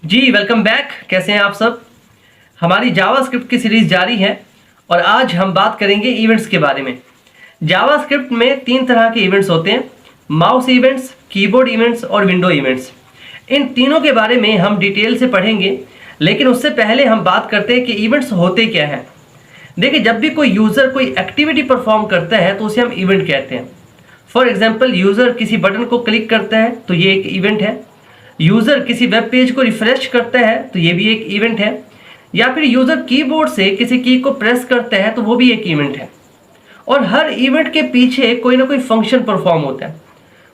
जी welcome back. कैसे हैं आप सब। हमारी जावास्क्रिप्ट की सीरीज जारी है और आज हम बात करेंगे इवेंट्स के बारे में। जावास्क्रिप्ट में तीन तरह के इवेंट्स होते हैं, माउस इवेंट्स, कीबोर्ड इवेंट्स और विंडो इवेंट्स। इन तीनों के बारे में हम डिटेल से पढ़ेंगे, लेकिन उससे पहले हम बात करते हैं कि इवेंट्स होते क्या हैं। देखिए, जब भी कोई यूज़र कोई एक्टिविटी परफॉर्म करता है तो उसे हम इवेंट कहते हैं। फॉर एग्जाम्पल, यूज़र किसी बटन को क्लिक करता है तो ये एक इवेंट है। यूज़र किसी वेब पेज को रिफ्रेश करता है तो ये भी एक इवेंट है। या फिर यूज़र कीबोर्ड से किसी की को प्रेस करता है तो वो भी एक इवेंट है। और हर इवेंट के पीछे कोई ना कोई फंक्शन परफॉर्म होता है।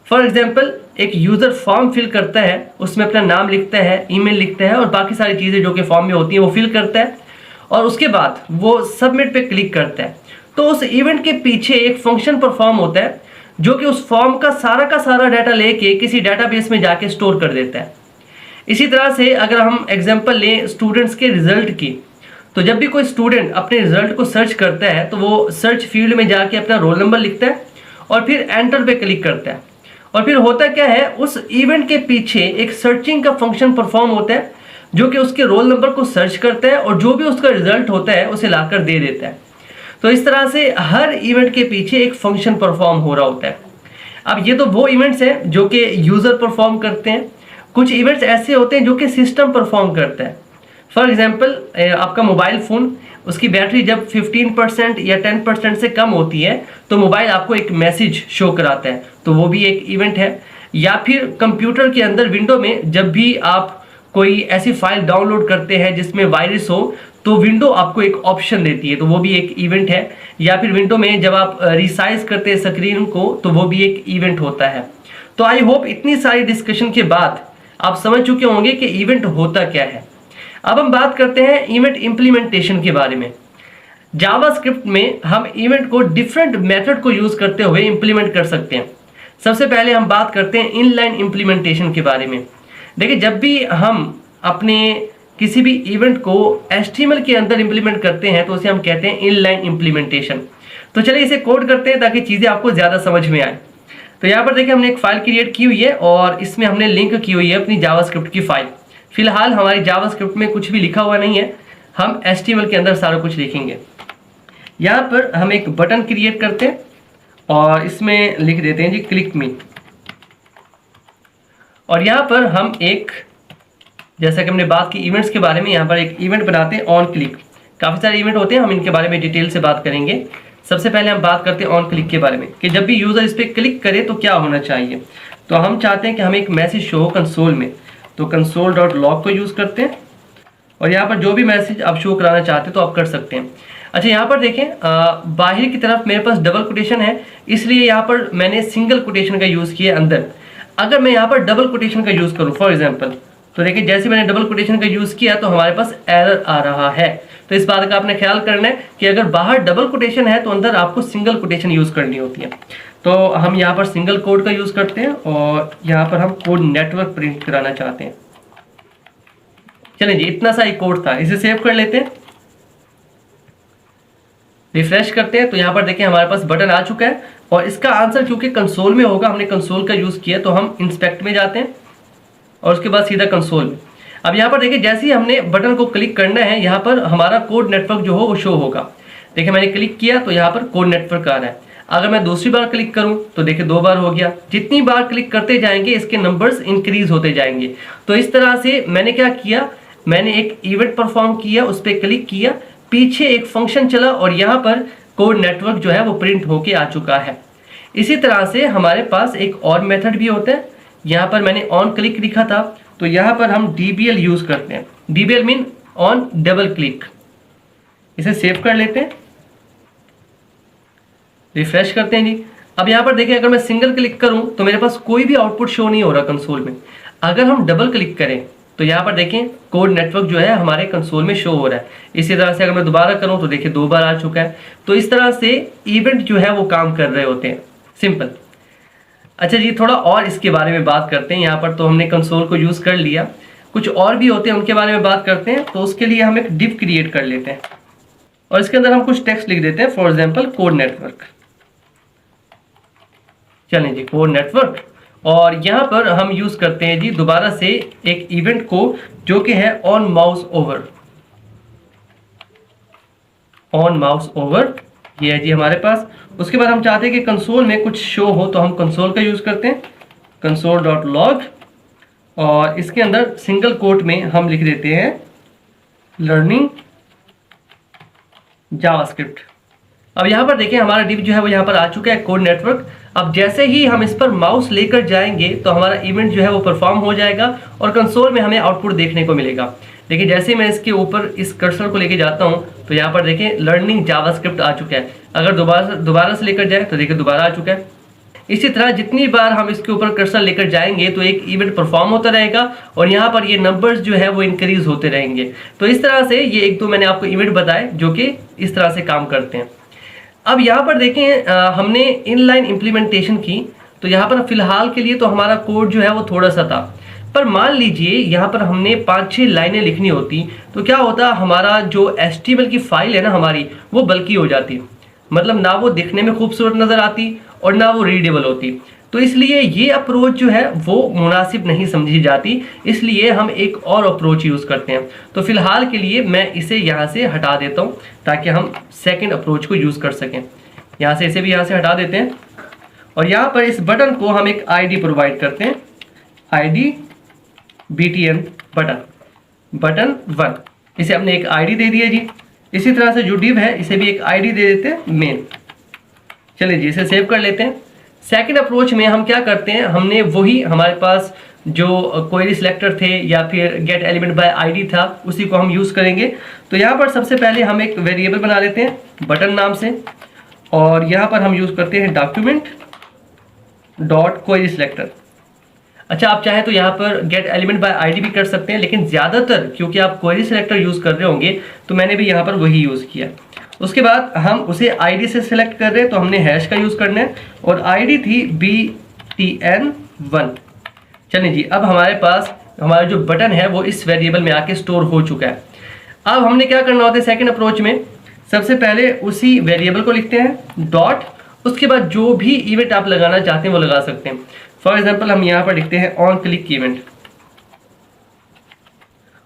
फॉर एग्जाम्पल, एक यूज़र फॉर्म फिल करता है, उसमें अपना नाम लिखता है, ईमेल लिखता है और बाकी सारी चीज़ें जो कि फॉर्म में होती हैं वो फिल करता है और उसके बाद वो सबमिट पे क्लिक करता है। तो उस इवेंट के पीछे एक फंक्शन परफॉर्म होता है जो कि उस फॉर्म का सारा डाटा लेके किसी डाटाबेस में जाके स्टोर कर देता है। इसी तरह से अगर हम एग्जांपल लें स्टूडेंट्स के रिजल्ट की, तो जब भी कोई स्टूडेंट अपने रिजल्ट को सर्च करता है तो वो सर्च फील्ड में जाके अपना रोल नंबर लिखता है और फिर एंटर पे क्लिक करता है। और फिर होता क्या है, उस इवेंट के पीछे एक सर्चिंग का फंक्शन परफॉर्म होता है जो कि उसके रोल नंबर को सर्च करता है और जो भी उसका रिजल्ट होता है उसे लाकर दे देता है। तो इस तरह से हर इवेंट के पीछे एक फंक्शन परफॉर्म हो रहा होता है। अब ये तो वो इवेंट्स हैं जो कि यूज़र परफॉर्म करते हैं। कुछ इवेंट्स ऐसे होते हैं जो कि सिस्टम परफॉर्म करता है। फॉर एग्जांपल, आपका मोबाइल फ़ोन, उसकी बैटरी जब 15% या 10% से कम होती है तो मोबाइल आपको एक मैसेज शो कराता है, तो वो भी एक इवेंट है। या फिर कंप्यूटर के अंदर विंडो में जब भी आप कोई ऐसी फाइल डाउनलोड करते हैं जिसमें वायरस हो तो विंडो आपको एक ऑप्शन देती है, तो वो भी एक इवेंट है। या फिर विंडो में जब आप रिसाइज करते हैं स्क्रीन को तो वो भी एक इवेंट होता है। तो आई होप इतनी सारी डिस्कशन के बाद आप समझ चुके होंगे कि इवेंट होता क्या है। अब हम बात करते हैं इवेंट इंप्लीमेंटेशन के बारे में। जावास्क्रिप्ट में हम इवेंट को डिफरेंट मेथड को यूज करते हुए इंप्लीमेंट कर सकते हैं। सबसे पहले हम बात करते हैं इनलाइन इंप्लीमेंटेशन के बारे में। देखिए, जब भी हम अपने किसी भी इवेंट को HTML के अंदर इंप्लीमेंट करते हैं तो उसे हम कहते हैं इनलाइन इंप्लीमेंटेशन। तो चलिए इसे कोड करते हैं ताकि चीज़ें आपको ज़्यादा समझ में आए। तो यहाँ पर देखिए, हमने एक फाइल क्रिएट की हुई है और इसमें हमने लिंक की हुई है अपनी जावास्क्रिप्ट की फाइल। फिलहाल हमारी जावास्क्रिप्ट में कुछ भी लिखा हुआ नहीं है, हम HTML के अंदर सारा कुछ लिखेंगे। यहाँ पर हम एक बटन क्रिएट करते हैं और इसमें लिख देते हैं जी क्लिक मी। और यहाँ पर हम एक, जैसा कि हमने बात की इवेंट्स के बारे में, यहाँ पर एक इवेंट बनाते हैं ऑन क्लिक। काफ़ी सारे इवेंट होते हैं, हम इनके बारे में डिटेल से बात करेंगे। सबसे पहले हम बात करते हैं ऑन क्लिक के बारे में कि जब भी यूज़र इस पर क्लिक करे तो क्या होना चाहिए। तो हम चाहते हैं कि हमें एक मैसेज शो हो कंसोल में, तो console.log को यूज़ करते हैं और यहाँ पर जो भी मैसेज आप शो कराना चाहते हैं तो आप कर सकते हैं। अच्छा, यहाँ पर देखें, बाहर की तरफ मेरे पास डबल कोटेशन है, इसलिए यहाँ पर मैंने सिंगल कोटेशन का यूज़ किया अंदर। अगर मैं यहाँ पर डबल कोटेशन का यूज़ करूँ फॉर एग्जाम्पल, तो देखिए जैसे मैंने डबल कोटेशन का यूज़ किया तो हमारे पास एरर आ रहा है। तो इस बात का आपने ख्याल करना है कि अगर बाहर डबल कोटेशन है तो अंदर आपको सिंगल कोटेशन यूज़ करनी होती है। तो हम यहाँ पर सिंगल कोड का यूज़ करते हैं और यहाँ पर हम कोड नेटवर्क प्रिंट कराना चाहते हैं। चलिए जी, इतना सा ही कोड था, इसे सेव कर लेते हैं, रिफ्रेश करते हैं। तो यहाँ पर देखिए हमारे पास बटन आ चुका है और इसका आंसर क्योंकि कंसोल में होगा, हमने कंसोल का यूज़ किया, तो हम इंस्पेक्ट में जाते हैं और उसके बाद सीधा कंसोल में। अब यहाँ पर देखिए जैसे ही हमने बटन को क्लिक करना है, यहाँ पर हमारा कोड नेटवर्क जो हो वो शो होगा। देखिए मैंने क्लिक किया तो यहाँ पर कोड नेटवर्क आ रहा है। अगर मैं दूसरी बार क्लिक करूँ तो देखिए 2 बार हो गया। जितनी बार क्लिक करते जाएंगे इसके नंबर्स इंक्रीज होते जाएंगे। तो इस तरह से मैंने क्या किया, मैंने एक इवेंट परफॉर्म किया, उस पर क्लिक किया, पीछे एक फंक्शन चला और यहाँ पर कोड नेटवर्क जो है वो प्रिंट होके आ चुका है। इसी तरह से हमारे पास एक और मेथड भी होता है। यहाँ पर मैंने ऑन क्लिक लिखा था, तो यहाँ पर हम DBL यूज़ करते हैं। DBL mean on double click. इसे सेव कर लेते हैं, रिफ्रेश करते हैं जी। अब यहाँ पर देखिए अगर मैं सिंगल क्लिक करूँ तो मेरे पास कोई भी आउटपुट शो नहीं हो रहा कंसोल में। अगर हम डबल क्लिक करें तो यहाँ पर देखें कोड नेटवर्क जो है हमारे कंसोल में शो हो रहा है। इसी तरह से अगर मैं दोबारा करूँ तो देखिए 2 बार आ चुका है। तो इस तरह से इवेंट जो है वो काम कर रहे होते हैं, सिंपल। अच्छा जी, थोड़ा और इसके बारे में बात करते हैं। यहाँ पर तो हमने कंसोल को यूज़ कर लिया, कुछ और भी होते हैं उनके बारे में बात करते हैं। तो उसके लिए हम एक डिव क्रिएट कर लेते हैं और इसके अंदर हम कुछ टेक्स्ट लिख देते हैं, फॉर एग्जाम्पल कोड नेटवर्क। चलें जी, कोड नेटवर्क, और यहाँ पर हम यूज करते हैं जी दोबारा से एक इवेंट को जो कि है on mouse over. On mouse over ये है जी हमारे पास। उसके बाद हम चाहते हैं कि कंसोल में कुछ शो हो, तो हम कंसोल का यूज करते हैं, कंसोल डॉट लॉग, और इसके अंदर सिंगल कोट में हम लिख देते हैं लर्निंग जावास्क्रिप्ट। अब यहाँ पर देखिए हमारा डिव जो है वो यहाँ पर आ चुका है कोड नेटवर्क। अब जैसे ही हम इस पर माउस लेकर जाएंगे तो हमारा इवेंट जो है वो परफॉर्म हो जाएगा और कंसोल में हमें आउटपुट देखने को मिलेगा। देखिए जैसे मैं इसके ऊपर इस कर्सर को लेके जाता हूँ तो यहाँ पर देखिए लर्निंग जावास्क्रिप्ट आ चुका है। अगर दोबारा से लेकर जाए तो देखिए दोबारा आ चुका है। इसी तरह जितनी बार हम इसके ऊपर कर्सर लेकर जाएंगे तो एक इवेंट परफॉर्म होता रहेगा और यहाँ पर ये नंबर्स जो है वो इंक्रीज होते रहेंगे। तो इस तरह से ये एक दो मैंने आपको इवेंट बताए जो कि इस तरह से काम करते हैं। अब यहाँ पर देखें हमने इनलाइन इम्प्लीमेंटेशन की, तो यहाँ पर फिलहाल के लिए तो हमारा कोड जो है वो थोड़ा सा था, पर मान लीजिए यहाँ पर हमने 5-6 लाइनें लिखनी होती तो क्या होता, हमारा जो HTML की फाइल है ना हमारी, वो बल्कि हो जाती, मतलब ना वो दिखने में खूबसूरत नजर आती और ना वो रीडेबल होती। तो इसलिए ये अप्रोच जो है वो मुनासिब नहीं समझी जाती, इसलिए हम एक और अप्रोच यूज करते हैं। तो फिलहाल के लिए मैं इसे यहाँ से हटा देता हूँ ताकि हम सेकंड अप्रोच को यूज कर सकें। यहाँ से इसे भी यहाँ से हटा देते हैं और यहाँ पर इस बटन को हम एक आईडी प्रोवाइड करते हैं, आईडी BTN बटन 1, इसे हमने एक आईडी दे दिया जी। इसी तरह से जो डिव है इसे भी एक आईडी दे देते हैं मेन। चलिए जी इसे सेव कर लेते हैं। सेकंड अप्रोच में हम क्या करते हैं, हमने वही हमारे पास जो क्वेरी सिलेक्टर थे या फिर गेट एलिमेंट बाय आईडी था उसी को हम यूज करेंगे। तो यहाँ पर सबसे पहले हम एक वेरिएबल बना लेते हैं बटन नाम से और यहाँ पर हम यूज करते हैं डॉक्यूमेंट डॉट क्वेरी सिलेक्टर। अच्छा आप चाहे तो यहाँ पर गेट एलिमेंट बाय आईडी भी कर सकते हैं, लेकिन ज़्यादातर क्योंकि आप क्वेरी सिलेक्टर यूज़ कर रहे होंगे तो मैंने भी यहाँ पर वही यूज़ किया। उसके बाद हम उसे आईडी से सिलेक्ट कर रहे हैं तो हमने हैश का यूज़ करना है और आईडी थी BTN1। चलिए जी अब हमारे पास हमारा जो बटन है वो इस वेरिएबल में आके स्टोर हो चुका है। अब हमने क्या करना होता है सेकेंड अप्रोच में, सबसे पहले उसी वेरिएबल को लिखते हैं डॉट, उसके बाद जो भी इवेंट आप लगाना चाहते हैं वो लगा सकते हैं। फॉर एग्जाम्पल हम यहाँ पर लिखते हैं ऑन क्लिक इवेंट।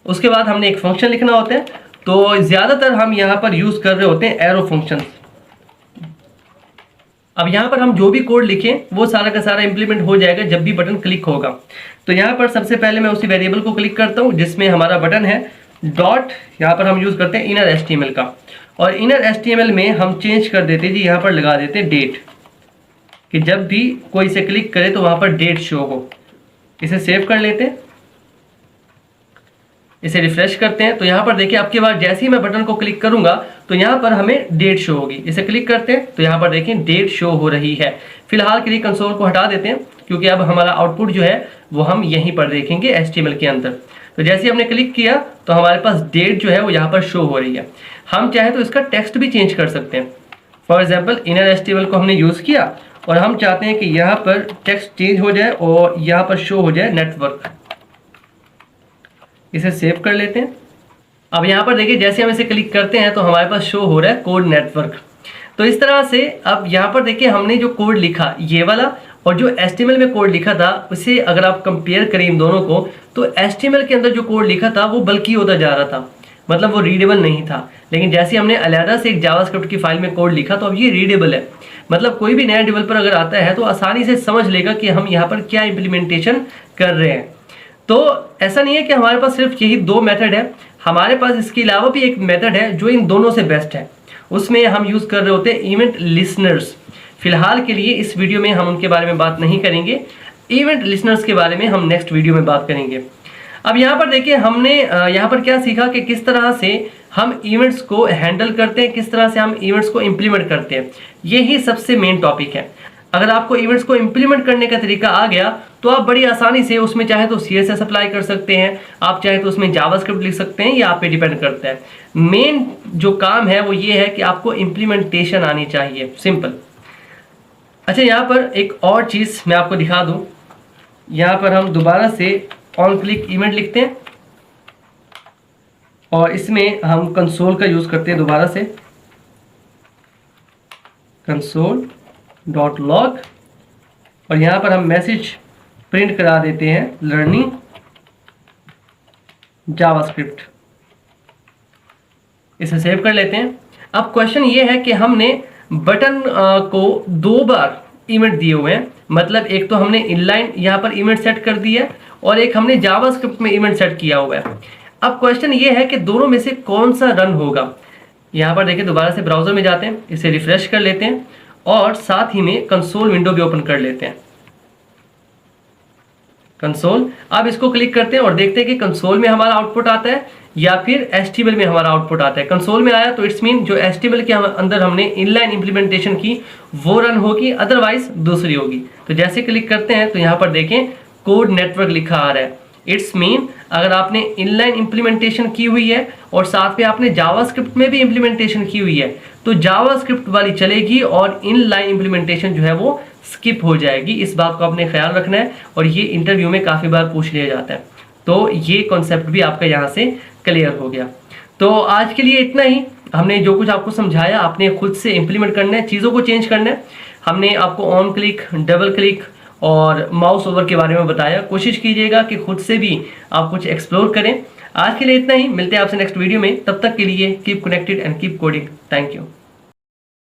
उसके बाद हमने एक फंक्शन लिखना होता है, तो ज्यादातर हम यहाँ पर यूज कर रहे होते हैं एरो फंक्शन। अब यहाँ पर हम जो भी कोड लिखें वो सारा का सारा इंप्लीमेंट हो जाएगा जब भी बटन क्लिक होगा। तो यहाँ पर सबसे पहले मैं उसी वेरिएबल को क्लिक करता हूँ जिसमें हमारा बटन है डॉट, यहाँ पर हम यूज करते हैं इनर HTML का, और इनर HTML में हम चेंज कर देते हैं जी, यहाँ पर लगा देते हैं डेट, कि जब भी कोई इसे क्लिक करे तो वहां पर डेट शो हो। इसे सेव कर लेते हैं, इसे रिफ्रेश करते हैं तो यहाँ पर देखिए आपके बाद जैसे ही मैं बटन को क्लिक करूंगा तो यहाँ पर हमें डेट शो होगी। इसे क्लिक करते हैं तो यहाँ पर देखिए डेट शो हो रही है। फिलहाल के लिए कंसोल को हटा देते हैं क्योंकि अब हमारा आउटपुट जो है वो हम यहीं पर देखेंगे HTML के अंदर। तो जैसे ही हमने क्लिक किया तो हमारे पास डेट जो है वो यहाँ पर शो हो रही है। हम चाहे तो इसका टेक्स्ट भी चेंज कर सकते हैं। फॉर एग्जाम्पल इनर HTML को हमने यूज किया और हम चाहते हैं कि यहाँ पर टेक्स्ट चेंज हो जाए और यहाँ पर शो हो जाए नेटवर्क। इसे सेव कर लेते हैं। अब यहाँ पर देखिए जैसे हम इसे क्लिक करते हैं तो हमारे पास शो हो रहा है कोड नेटवर्क। तो इस तरह से अब यहाँ पर देखिए हमने जो कोड लिखा ये वाला और जो HTML में कोड लिखा था उसे अगर आप कंपेयर करें इन दोनों को तो HTML के अंदर जो कोड लिखा था वो बल्कि होता जा रहा था, मतलब वो रीडेबल नहीं था। लेकिन जैसे हमने अलहदा से एक जावास्क्रिप्ट की फाइल में कोड लिखा तो अब ये रीडेबल है, मतलब कोई भी नया डेवलपर अगर आता है तो आसानी से समझ लेगा कि हम यहाँ पर क्या इम्प्लीमेंटेशन कर रहे हैं। तो ऐसा नहीं है कि हमारे पास सिर्फ यही दो मेथड है, हमारे पास इसके अलावा भी एक मेथड है जो इन दोनों से बेस्ट है। उसमें हम यूज कर रहे होते हैं इवेंट लिसनर्स। फिलहाल के लिए इस वीडियो में हम उनके बारे में बात नहीं करेंगे, इवेंट लिसनर्स के बारे में हम नेक्स्ट वीडियो में बात करेंगे। अब यहाँ पर देखिए हमने यहाँ पर क्या सीखा कि किस तरह से हम इवेंट्स को हैंडल करते हैं, किस तरह से हम इवेंट्स को इम्प्लीमेंट करते हैं। यही सबसे मेन टॉपिक है। अगर आपको इवेंट्स को इम्प्लीमेंट करने का तरीका आ गया तो आप बड़ी आसानी से उसमें चाहे तो CSS अप्लाई कर सकते हैं, आप चाहे तो उसमें जावास्क्रिप्ट लिख सकते हैं, या आप पे डिपेंड करता है। मेन जो काम है वो ये है कि आपको इम्प्लीमेंटेशन आनी चाहिए, सिंपल। अच्छा यहाँ पर एक और चीज़ मैं आपको दिखा दूँ। यहाँ पर हम दोबारा से ऑन क्लिक इवेंट लिखते हैं और इसमें हम कंसोल का यूज़ करते हैं दोबारा से, कंसोल डॉट लॉग, और यहाँ पर हम मैसेज प्रिंट करा देते हैं लर्निंग जावास्क्रिप्ट। इसे सेव कर लेते हैं। अब क्वेश्चन ये है कि हमने बटन को 2 बार इवेंट दिए हुए हैं, मतलब एक तो हमने इनलाइन यहाँ पर इवेंट सेट कर दिया है और एक हमने जावास्क्रिप्ट में इवेंट सेट किया हुआ है। अब क्वेश्चन ये है कि दोनों में से कौन सा रन होगा। यहाँ पर देखिए, दोबारा से ब्राउजर में जाते हैं, इसे रिफ्रेश कर लेते हैं और साथ ही में कंसोल विंडो भी ओपन कर लेते हैं। कंसोल, अब इसको क्लिक करते हैं और देखते हैं कि कंसोल में हमारा आउटपुट आता है या फिर एचटीएमएल में हमारा आउटपुट आता है। कंसोल में आया तो इट्स मीन जो एचटीएमएल के अंदर हमने इनलाइन इंप्लीमेंटेशन की वो रन होगी, अदरवाइज दूसरी होगी। तो जैसे क्लिक करते हैं तो यहाँ पर देखें कोड नेटवर्क लिखा आ रहा है। इट्स मीन अगर आपने इनलाइन इंप्लीमेंटेशन की हुई है और साथ में आपने जावास्क्रिप्ट में भी इंप्लीमेंटेशन की हुई है तो जावास्क्रिप्ट वाली चलेगी और इनलाइन इंप्लीमेंटेशन जो है वो स्किप हो जाएगी। इस बात को आपने ख्याल रखना है और ये इंटरव्यू में काफ़ी बार पूछ लिया जाता है। तो ये कॉन्सेप्ट भी आपका यहाँ से क्लियर हो गया। तो आज के लिए इतना ही। हमने जो कुछ आपको समझाया आपने खुद से इंप्लीमेंट करना है, चीज़ों को चेंज करना है। हमने आपको ऑन क्लिक, डबल क्लिक और माउस ओवर के बारे में बताया। कोशिश कीजिएगा कि खुद से भी आप कुछ एक्सप्लोर करें। आज के लिए इतना ही, मिलते हैं आपसे नेक्स्ट वीडियो में। तब तक के लिए keep connected and keep coding. Thank you.